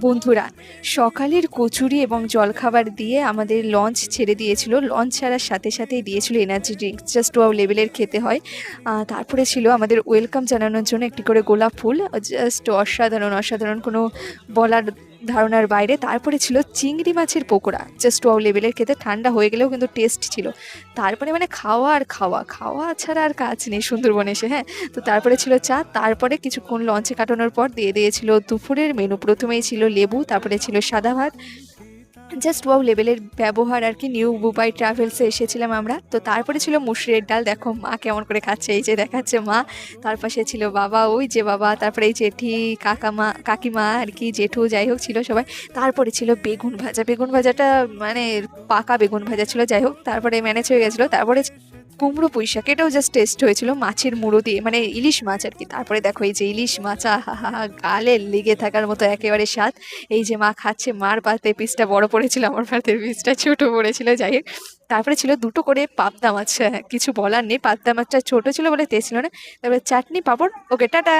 বন্ধুরা, সকালের কচুরি এবং জলখাবার দিয়ে আমাদের লঞ্চ ছেড়ে দিয়েছিল। লঞ্চ ছাড়ার সাথে সাথেই দিয়েছিল এনার্জি ড্রিঙ্ক, জাস্ট ওয়াও লেভেলের খেতে হয়। তারপরে ছিল আমাদের ওয়েলকাম জানানোর জন্য একটি করে গোলাপ ফুল, জাস্ট অসাধারণ অসাধারণ, কোনো বলার ধারণার বাইরে। তারপরে ছিল চিংড়ি মাছের পকোড়া, জাস্ট ওয়াও লেভেলের খেতে, ঠান্ডা হয়ে গেলেও কিন্তু টেস্ট ছিল। তারপরে মানে খাওয়া আর খাওয়া, খাওয়া ছাড়া আর কাজ নেই সুন্দরবনে এসে, হ্যাঁ। তো তারপরে ছিল চা, তারপরে কিছুক্ষণ লঞ্চে কাটানোর পর দিয়ে দিয়েছিল দুপুরের মেনু। প্রথমেই ছিল লেবু, তারপরে ছিল সাদা ভাত, জাস্ট ওয়াও লেভেলের ব্যবহার আর কি। নিউ বুবাই ট্রাভেলসে এসেছিলাম আমরা। তো তারপরে ছিল মুসুরির ডাল, দেখো মা কেমন করে খাচ্ছে, এই যে দেখাচ্ছে মা। তার পাশে ছিল বাবা, ওই যে বাবা, তারপরে এই জেঠি, কাকামা, কাকিমা আর কি, জেঠু, যাই হোক ছিল সবাই। তারপরে ছিল বেগুন ভাজা, বেগুন ভাজাটা মানে পাকা বেগুন ভাজা ছিল, যাই হোক তারপরে ম্যানেজ হয়ে গেছিলো। তারপরে কুমড়ো পুঁই শাক, এটাও জাস্ট টেস্ট হয়েছিল মাছের মুড়ো দিয়ে, মানে ইলিশ মাছ আর কি। তারপরে দেখো এই যে ইলিশ মাছ, আহা, গালে লেগে থাকার মতো একেবারে স্বাদ। এই যে মা খাচ্ছে, মার পাতে পিসটা বড় পড়েছিল, আমার পাতে পিসটা ছোট পড়েছিল, যাই হোক। তারপরে ছিল দুটো করে পাবদা মাছ, হ্যাঁ, কিছু বলার নেই, পাবদা মাছটা ছোট ছিল বলে টেস্ট ছিল না। তারপরে চাটনি, পাঁপড়, ওকে টাটা।